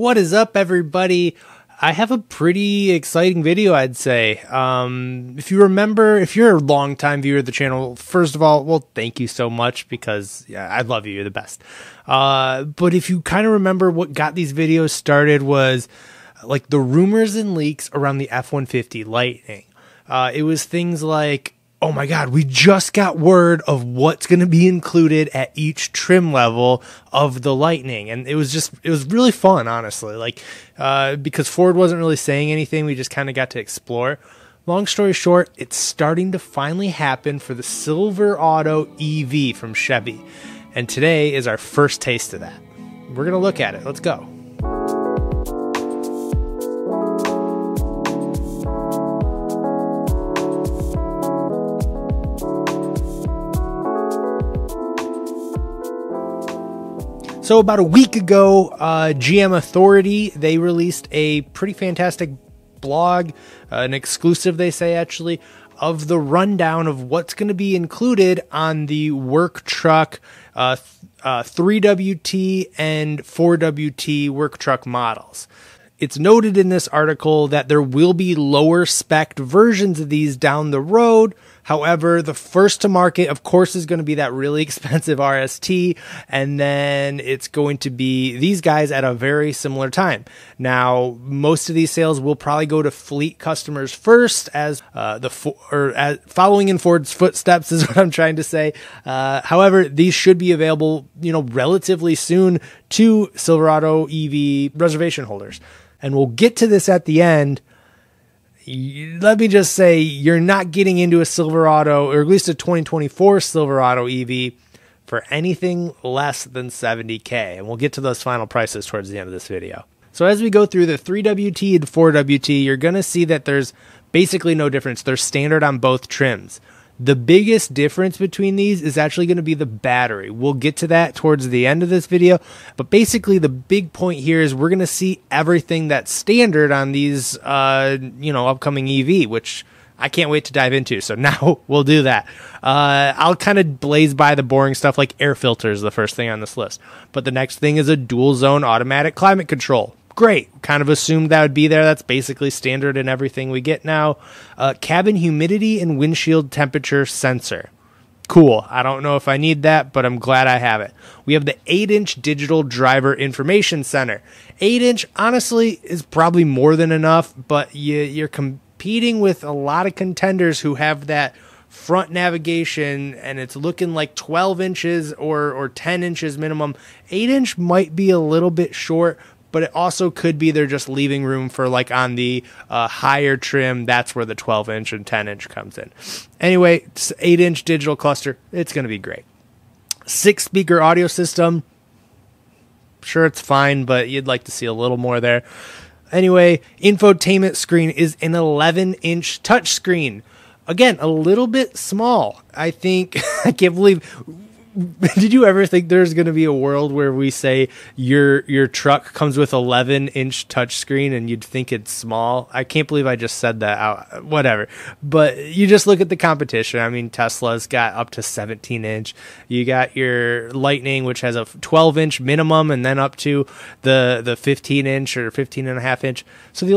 What is up, everybody? I have a pretty exciting video, I'd say. If you remember, if you're a longtime viewer of the channel, first of all, well, thank you so much because yeah, I love you. You're the best. But if you kind of remember what got these videos started was like the rumors and leaks around the F-150 Lightning. It was things like, oh my God, we just got word of what's going to be included at each trim level of the Lightning. And it was really fun, honestly, like, because Ford wasn't really saying anything. We just kind of got to explore. Long story short, it's starting to finally happen for the Silverado EV from Chevy. And today is our first taste of that. We're going to look at it. Let's go. So about a week ago, GM Authority, they released a pretty fantastic blog, an exclusive, they say, actually, of the rundown of what's going to be included on the work truck 3WT and 4WT work truck models. It's noted in this article that there will be lower spec versions of these down the road. However, the first to market, of course, is going to be that really expensive RST, and then it's going to be these guys at a very similar time. Now, most of these sales will probably go to fleet customers first, as following in Ford's footsteps is what I'm trying to say. However, these should be available, relatively soon to Silverado EV reservation holders, and we'll get to this at the end. Let me just say, you're not getting into a Silverado, or at least a 2024 Silverado EV, for anything less than $70K. And we'll get to those final prices towards the end of this video. So as we go through the 3WT and 4WT, you're going to see that there's basically no difference. They're standard on both trims. The biggest difference between these is actually going to be the battery. We'll get to that towards the end of this video, but basically the big point here is we're going to see everything that's standard on these, upcoming EV, which I can't wait to dive into. So now we'll do that. I'll kind of blaze by the boring stuff like air filters, the first thing on this list. But the next thing is a dual zone automatic climate control. Great. Kind of assumed that would be there. That's basically standard in everything we get now. Cabin humidity and windshield temperature sensor. Cool. I don't know if I need that, but I'm glad I have it. We have the 8-inch digital driver information center. 8-inch, honestly, is probably more than enough, but you're competing with a lot of contenders who have that front navigation, and it's looking like 12 inches or 10 inches minimum. 8-inch might be a little bit short, but it also could be they're just leaving room for, like, on the higher trim. That's where the 12-inch and 10-inch comes in. Anyway, 8-inch digital cluster. It's going to be great. 6-speaker audio system. Sure, it's fine, but you'd like to see a little more there. Anyway, infotainment screen is an 11-inch touchscreen. Again, a little bit small. I think, I can't believe... Did you ever think there's going to be a world where we say your truck comes with 11-inch touchscreen and you'd think it's small? I can't believe I just said that out. Whatever. But you just look at the competition. I mean, Tesla's got up to 17-inch. You got your Lightning, which has a 12-inch minimum, and then up to the 15-inch or 15.5-inch. So the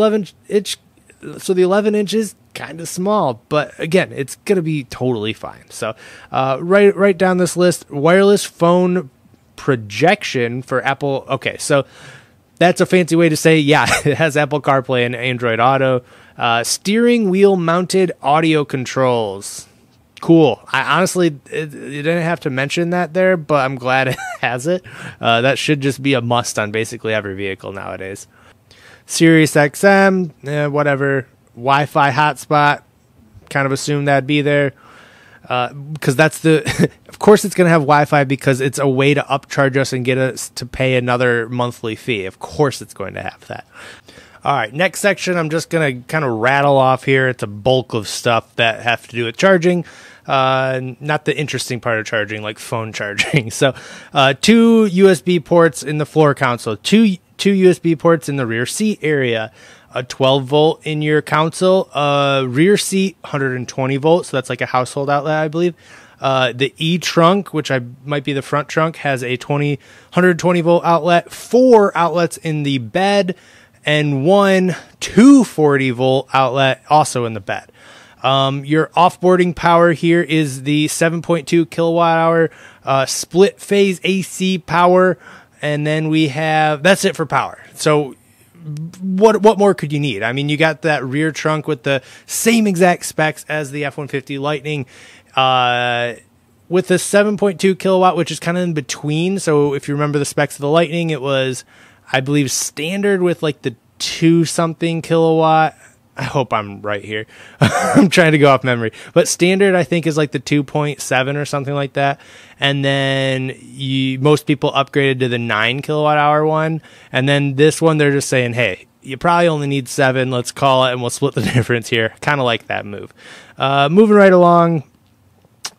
11 inches kind of small, but again, it's gonna be totally fine. So right down this list, wireless phone projection for Apple. Okay, so that's a fancy way to say, yeah, it has Apple CarPlay and Android Auto. Steering wheel mounted audio controls. Cool. I honestly, you didn't have to mention that there, but I'm glad it has it. That should just be a must on basically every vehicle nowadays. Sirius XM, whatever. Wi-Fi hotspot, kind of assume that'd be there. Because that's of course it's going to have Wi-Fi because it's a way to upcharge us and get us to pay another monthly fee. Of course it's going to have that. All right, next section, I'm just going to kind of rattle off here. It's a bulk of stuff that have to do with charging. Not the interesting part of charging, like phone charging. So 2 USB ports in the floor console, two USB ports in the rear seat area, a 12 volt in your console, rear seat 120 volts, so that's like a household outlet, I believe. The E trunk, which might be the front trunk, has a 120 volt outlet, 4 outlets in the bed, and 1 240 volt outlet also in the bed. Your offboarding power here is the 7.2 kilowatt hour split phase AC power, and then we have, that's it for power. So what more could you need? I mean, you got that rear trunk with the same exact specs as the F-150 Lightning, with the 7.2 kilowatt, which is kind of in between. So if you remember the specs of the Lightning, it was, I believe, standard with like the 2 something kilowatt. I hope I'm right here. I'm trying to go off memory, but standard I think is like the 2.7 or something like that. And then most people upgraded to the 9 kilowatt hour one. And then this one, they're just saying, hey, you probably only need 7. Let's call it, and we'll split the difference here. Kind of like that move. Moving right along,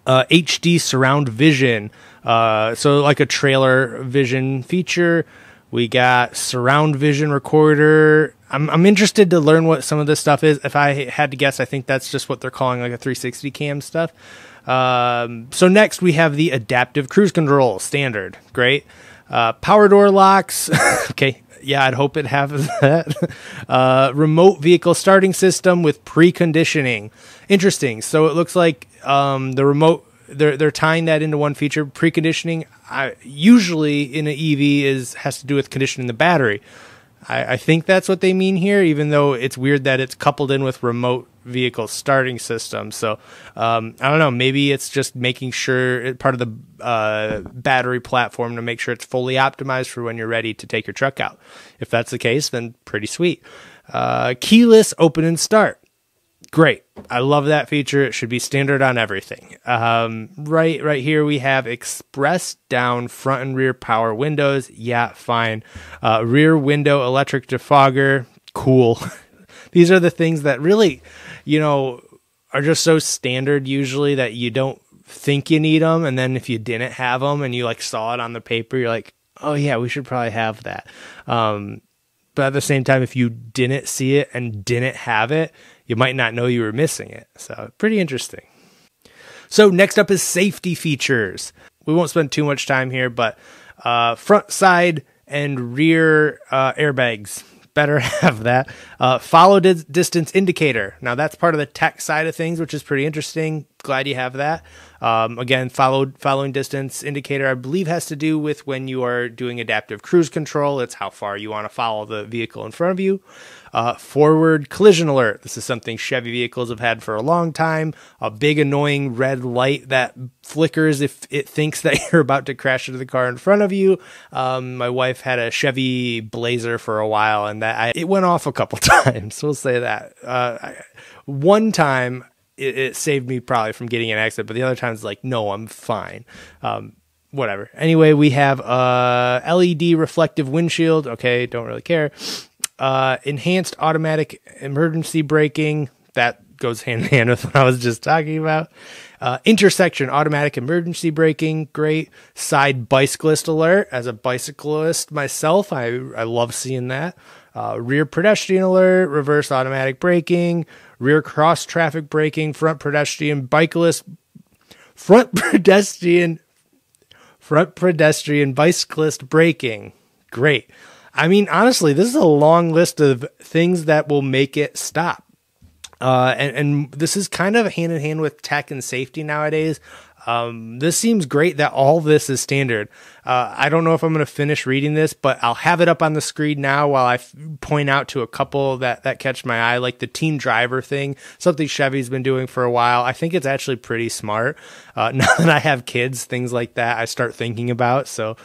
HD surround vision. So like a trailer vision feature. We got surround vision recorder. I'm interested to learn what some of this stuff is. If I had to guess, I think that's just what they're calling like a 360 cam stuff. So next we have the adaptive cruise control, standard. Great. Power door locks. Okay. Yeah, I'd hope it has that. Remote vehicle starting system with preconditioning. Interesting. So it looks like the remote, they're tying that into one feature. Preconditioning usually in an EV has to do with conditioning the battery. I think that's what they mean here, even though it's weird that it's coupled in with remote vehicle starting system. So I don't know, maybe it's just making sure it's part of the battery platform to make sure it's fully optimized for when you're ready to take your truck out. If that's the case, then pretty sweet. Keyless open and start. Great. I love that feature. It should be standard on everything. Right here we have express down front and rear power windows. Yeah, fine. Rear window electric defogger. Cool. These are the things that really, are just so standard usually that you don't think you need them. And then if you didn't have them and you like saw it on the paper, you're like, oh yeah, we should probably have that. But at the same time, if you didn't see it and didn't have it, you might not know you were missing it. So pretty interesting. So next up is safety features. We won't spend too much time here, but front, side, and rear airbags. Better have that. Follow distance indicator. Now that's part of the tech side of things, which is pretty interesting. Glad you have that. Again, following distance indicator, I believe, has to do with when you are doing adaptive cruise control. It's how far you want to follow the vehicle in front of you. Forward collision alert. This is something Chevy vehicles have had for a long time. A big annoying red light that flickers if it thinks that you're about to crash into the car in front of you. My wife had a Chevy Blazer for a while, and it went off a couple times. We'll say that. One time it saved me probably from getting an accident, but the other times like, no, I'm fine. Whatever. Anyway, we have LED reflective windshield. Okay, don't really care. Enhanced automatic emergency braking. That goes hand in hand with what I was just talking about. Intersection automatic emergency braking. Great. Side bicyclist alert. As a bicyclist myself, I love seeing that. Rear pedestrian alert. Reverse automatic braking. Rear cross traffic braking. Front pedestrian bicyclist braking. Great. I mean, honestly, this is a long list of things that will make it stop. And this is kind of hand in hand with tech and safety nowadays. This seems great that all this is standard. I don't know if I'm going to finish reading this, but I'll have it up on the screen now while I point out to a couple that catch my eye, like the teen driver thing, something Chevy's been doing for a while. I think it's actually pretty smart. Now that I have kids, things like that I start thinking about. So,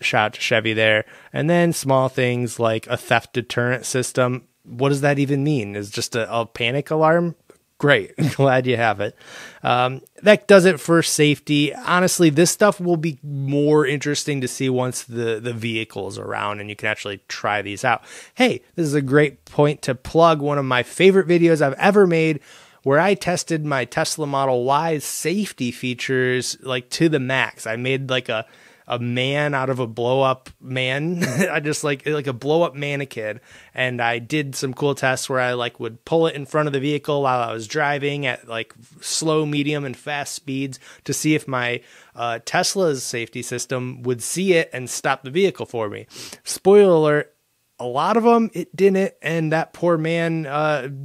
shout out to Chevy there. And then small things like a theft deterrent system. What does that even mean? Is just a panic alarm? Great. Glad you have it. That does it for safety. Honestly, this stuff will be more interesting to see once the vehicle is around and you can actually try these out. Hey, this is a great point to plug one of my favorite videos I've ever made, where I tested my Tesla Model Y's safety features like to the max. I made like a a man out of a blow up man. I just like a blow up mannequin. And I did some cool tests where I like would pull it in front of the vehicle while I was driving at like slow, medium, and fast speeds to see if my Tesla's safety system would see it and stop the vehicle for me. Spoiler alert, a lot of them it didn't, and that poor man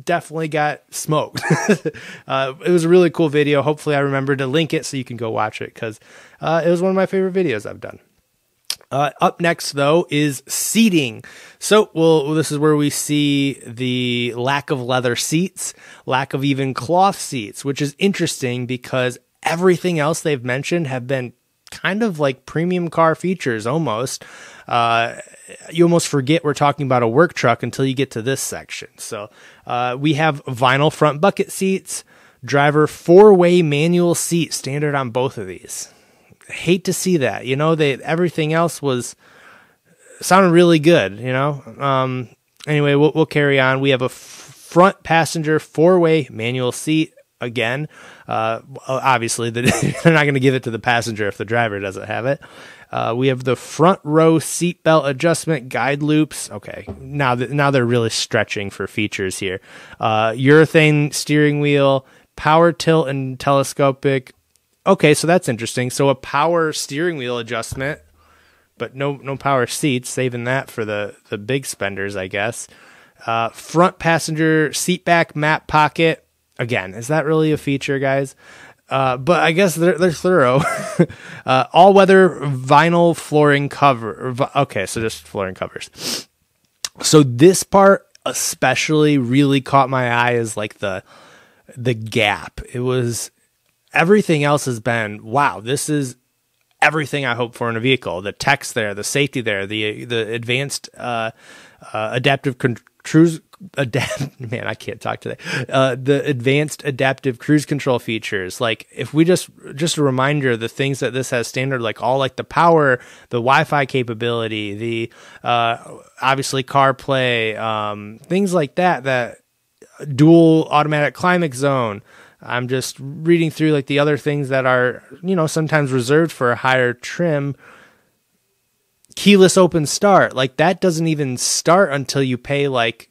definitely got smoked. It was a really cool video. Hopefully I remember to link it so you can go watch it, because it was one of my favorite videos I've done. Up next, though, is seating. So, this is where we see the lack of leather seats, lack of even cloth seats, which is interesting because everything else they've mentioned have been kind of like premium car features almost. You almost forget we're talking about a work truck until you get to this section. So we have vinyl front bucket seats, driver 4-way manual seat standard on both of these. Hate to see that. You know, everything else sounded really good, you know. Anyway, we'll carry on. We have a front passenger 4-way manual seat. Again, obviously they're not going to give it to the passenger if the driver doesn't have it. We have the front row seatbelt adjustment guide loops. Okay, now they're really stretching for features here. Urethane steering wheel, power tilt and telescopic. Okay, so that's interesting. So a power steering wheel adjustment, but no power seats, saving that for the big spenders, I guess. Front passenger seat back map pocket. Again, is that really a feature, guys? But I guess they're thorough. All-weather vinyl flooring cover. Okay, so just flooring covers. So this part especially really caught my eye as like the gap. It was, everything else has been, wow, this is everything I hope for in a vehicle. The text there, the safety there, the advanced adaptive cruise. Man, I can't talk today. The advanced adaptive cruise control features. Like, if we just a reminder, the things that this has standard, like all like the power, the Wi-Fi capability, the obviously CarPlay, things like that dual automatic climate zone. I'm just reading through like the other things that are, you know, sometimes reserved for a higher trim. Keyless open start, like that doesn't even start until you pay like,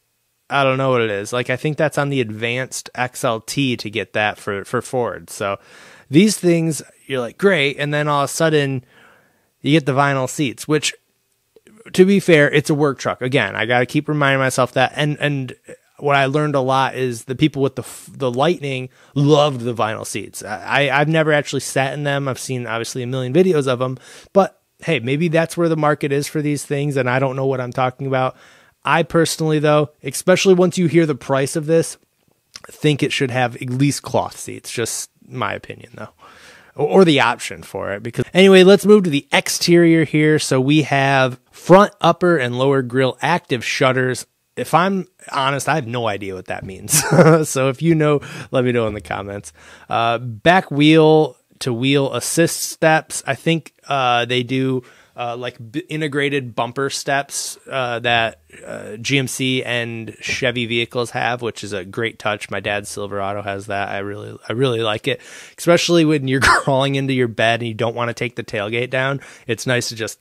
I don't know what it is. Like, I think that's on the advanced XLT to get that for Ford. So these things, you're like, great. And then all of a sudden you get the vinyl seats, which, to be fair, it's a work truck. Again, I got to keep reminding myself that. And what I learned a lot is the people with the Lightning loved the vinyl seats. I've never actually sat in them. I've seen obviously a million videos of them, but hey, maybe that's where the market is for these things. And I don't know what I'm talking about. I personally, though, especially once you hear the price of this, think it should have at least cloth seats. Just my opinion, though, or the option for it. Because anyway, let's move to the exterior here. So we have front, upper, and lower grille active shutters. If I'm honest, I have no idea what that means. So if you know, let me know in the comments. Back wheel to wheel assist steps. I think they do like integrated bumper steps that GMC and Chevy vehicles have, which is a great touch. My dad's Silverado has that. I really like it, especially when you're crawling into your bed and you don't want to take the tailgate down. It's nice to just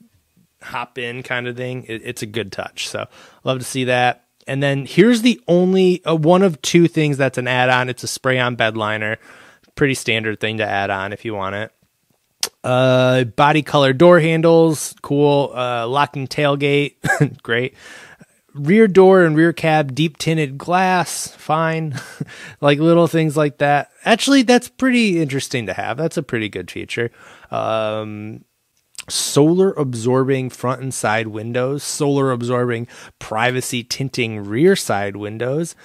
hop in, kind of thing. It's a good touch. So love to see that. And then here's the only one of two things that's an add-on. It's a spray-on bed liner. Pretty standard thing to add on if you want it. Body color door handles, cool. Locking tailgate, great. Rear door and rear cab deep tinted glass, fine. Like little things like that. Actually, that's pretty interesting to have. That's a pretty good feature. Solar absorbing front and side windows, solar absorbing privacy tinting rear side windows.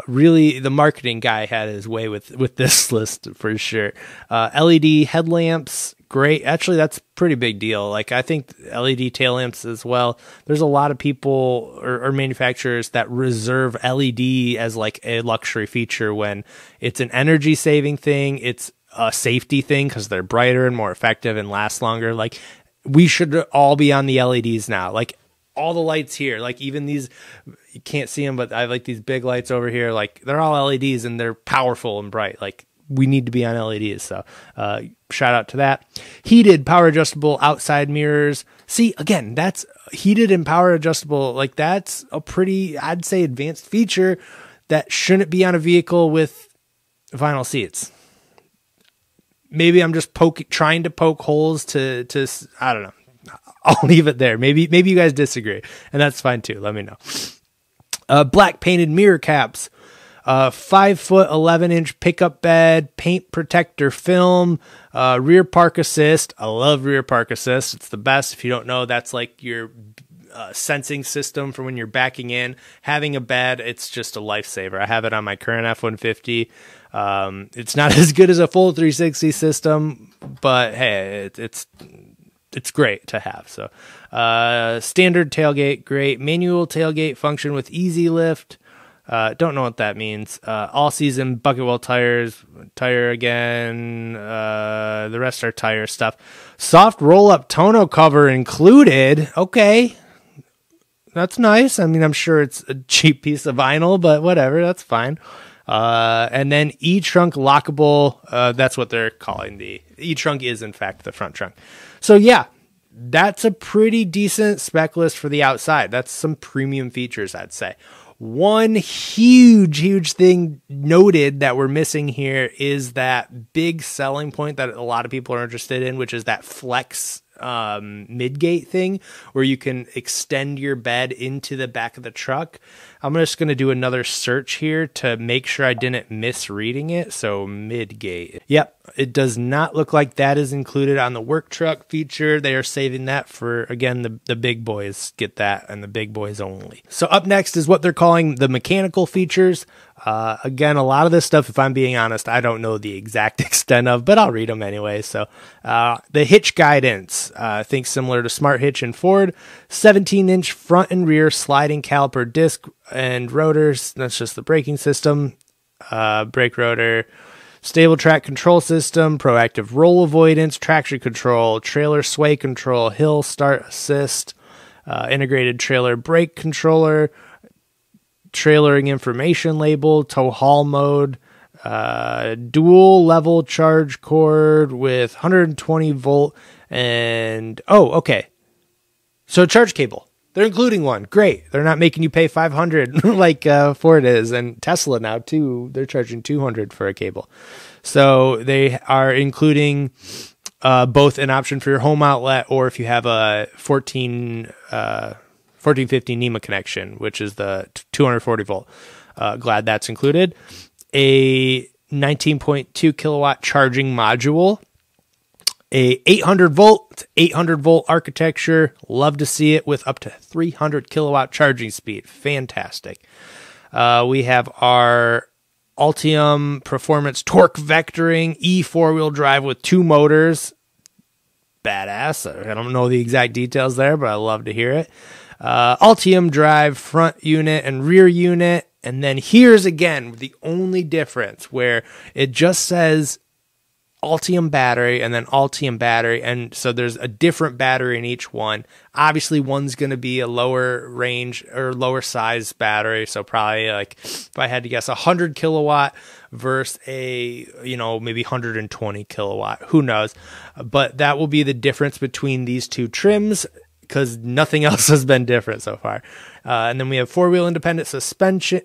Really, the marketing guy had his way with this list for sure. LED headlamps, great. Actually, that's a pretty big deal. Like, I think LED tail lamps as well. There's a lot of people or manufacturers that reserve LED as like a luxury feature when it's an energy saving thing. It's a safety thing because they're brighter and more effective and last longer. Like, we should all be on the LEDs now. Like, all the lights here, like even these, you can't see them, but I have like these big lights over here. Like, they're all LEDs and they're powerful and bright. Like, we need to be on LEDs. So shout out to that. Heated power adjustable outside mirrors. See, again, that's heated and power adjustable. Like that's a pretty, I'd say, advanced feature that shouldn't be on a vehicle with vinyl seats. Maybe I'm just trying to poke holes to I don't know. I'll leave it there. Maybe you guys disagree, and that's fine too. Let me know. Black painted mirror caps, 5-foot 11-inch pickup bed, paint protector film, rear park assist. I love rear park assist. It's the best. If you don't know, that's like your sensing system for when you're backing in. Having a bed, it's just a lifesaver. I have it on my current F-150. It's not as good as a full 360 system, but hey, it's great to have. So, standard tailgate, great. Manual tailgate function with easy lift. Don't know what that means. All season bucket wheel tire again. The rest are tire stuff. Soft roll up tonneau cover included. Okay. That's nice. I mean, I'm sure it's a cheap piece of vinyl, but whatever. That's fine. And then E-trunk lockable. That's what they're calling the E-trunk is in fact the front trunk. So yeah, that's a pretty decent spec list for the outside. That's some premium features, I'd say. One huge thing noted that we're missing here is that big selling point that a lot of people are interested in, which is that flex midgate thing where you can extend your bed into the back of the truck. I'm just going to do another search here to make sure I didn't misreading it. So midgate. Yep. It does not look like that is included on the work truck feature. They are saving that for, again, the big boys get that and the big boys only. So up next is what they're calling the mechanical features. Again, a lot of this stuff, if I'm being honest, I don't know the exact extent of, but I'll read them anyway. So, the hitch guidance, think similar to Smart Hitch and Ford, 17-inch front and rear sliding caliper disc and rotors. That's just the braking system, brake rotor, stable track control system, proactive roll avoidance, traction control, trailer sway control, hill start assist, integrated trailer brake controller, trailering information label, tow haul mode, dual level charge cord with 120 volt and so charge cable. They're including one. Great. They're not making you pay $500 like Ford is, and Tesla now too. They're charging $200 for a cable. So they are including both an option for your home outlet, or if you have a 1450 NEMA connection, which is the 240 volt. Glad that's included. A 19.2 kilowatt charging module, a 800 volt architecture. Love to see it with up to 300 kilowatt charging speed. Fantastic. We have our Ultium Performance Torque Vectoring E4-wheel drive with 2 motors. Badass. I don't know the exact details there, but I love to hear it. Ultium drive front unit and rear unit. And then here's again the only difference where it just says Ultium battery and then Ultium battery. And so there's a different battery in each one. Obviously one's going to be a lower range or lower size battery. So probably like, if I had to guess, 100 kilowatt versus a, maybe 120 kilowatt, who knows, but that will be the difference between these two trims, because nothing else has been different so far. And then we have four-wheel independent suspension,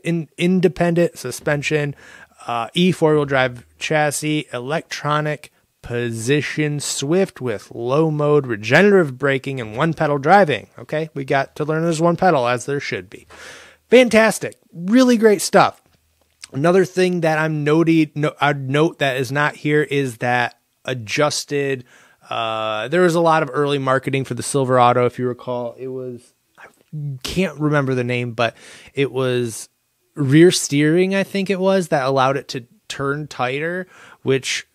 E4-wheel drive chassis, electronic position swift with low mode regenerative braking and one pedal driving. Okay, we got to learn there's one pedal, as there should be. Fantastic, really great stuff. Another thing that I'd note that is not here is that adjusted. There was a lot of early marketing for the Silverado, if you recall. It was, I can't remember the name, but it was rear steering, I think it was, that allowed it to turn tighter, which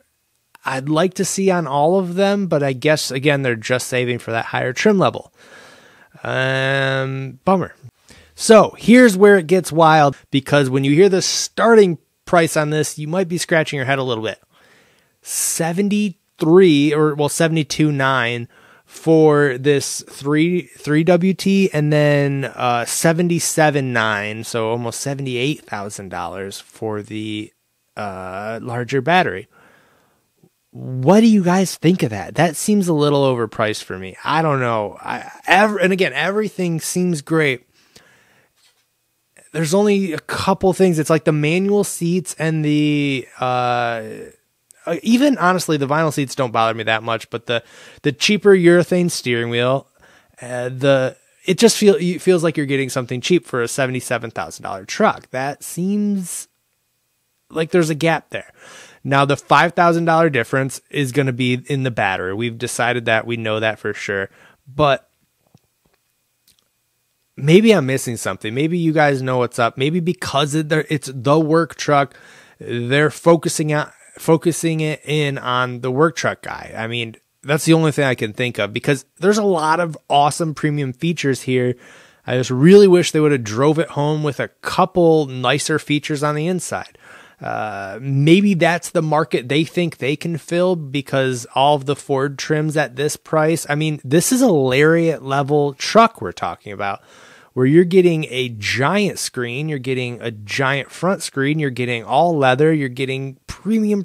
I'd like to see on all of them, but I guess, again, they're just saving for that higher trim level. Bummer. So here's where it gets wild, because when you hear the starting price on this, you might be scratching your head a little bit. $72,900 for this 3 WT, and then $77,900, so almost $78,000 for the larger battery. What do you guys think of that? That seems a little overpriced for me. I don't know. And again, everything seems great. There's only a couple things. It's like the manual seats and the even honestly, the vinyl seats don't bother me that much. But the cheaper urethane steering wheel, it just feels like you're getting something cheap for a $77,000 truck. That seems like there's a gap there. Now, the $5,000 difference is going to be in the battery. We've decided that. We know that for sure. But maybe I'm missing something. Maybe you guys know what's up. Maybe because it's the work truck, they're focusing it in on the work truck guy. I mean, that's the only thing I can think of, because there's a lot of awesome premium features here. I just really wish they would have drove it home with a couple nicer features on the inside. Maybe that's the market they think they can fill, because all of the Ford trims at this price. I mean, this is a Lariat level truck we're talking about, where you're getting a giant screen, you're getting a giant front screen, you're getting all leather, you're getting premium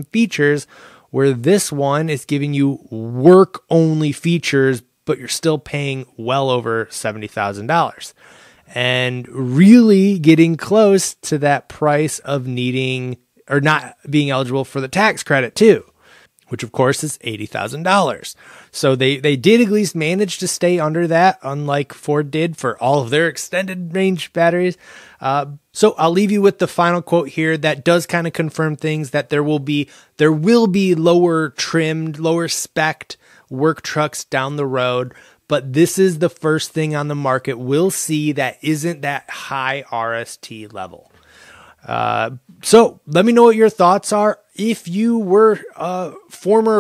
features, where this one is giving you work only features, but you're still paying well over $70,000. And really getting close to that price of needing or not being eligible for the tax credit too, which of course is $80,000. So they did at least manage to stay under that, unlike Ford did for all of their extended range batteries. So I'll leave you with the final quote here that does kind of confirm things, that there will be lower trimmed, lower spec'd work trucks down the road. But this is the first thing on the market we'll see that isn't that high RST level. So let me know what your thoughts are. If you were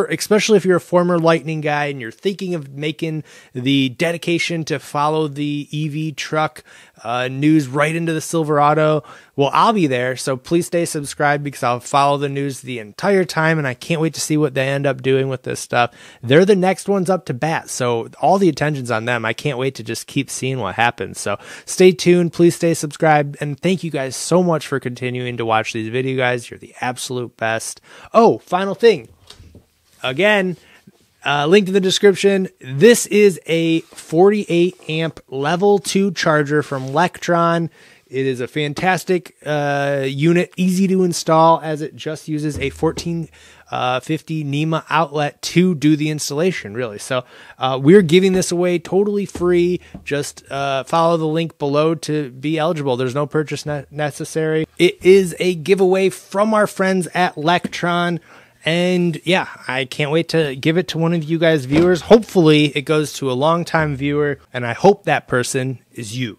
especially if you're a former Lightning guy and you're thinking of making the dedication to follow the EV truck news right into the Silverado, well, I'll be there. So please stay subscribed, because I'll follow the news the entire time, and I can't wait to see what they end up doing with this stuff. They're the next ones up to bat, so all the attention's on them. I can't wait to just keep seeing what happens. So stay tuned. Please stay subscribed, and thank you guys so much for continuing to watch these videos, guys. You're the absolute best. Oh, final thing. Again, link to the description. This is a 48 amp level 2 charger from Lectron. It is a fantastic unit, easy to install, as it just uses a 1450 NEMA outlet to do the installation, really. So we're giving this away totally free. Just follow the link below to be eligible. There's no purchase necessary. It is a giveaway from our friends at Lectron. And yeah, I can't wait to give it to one of you guys viewers. Hopefully it goes to a longtime viewer, and I hope that person is you.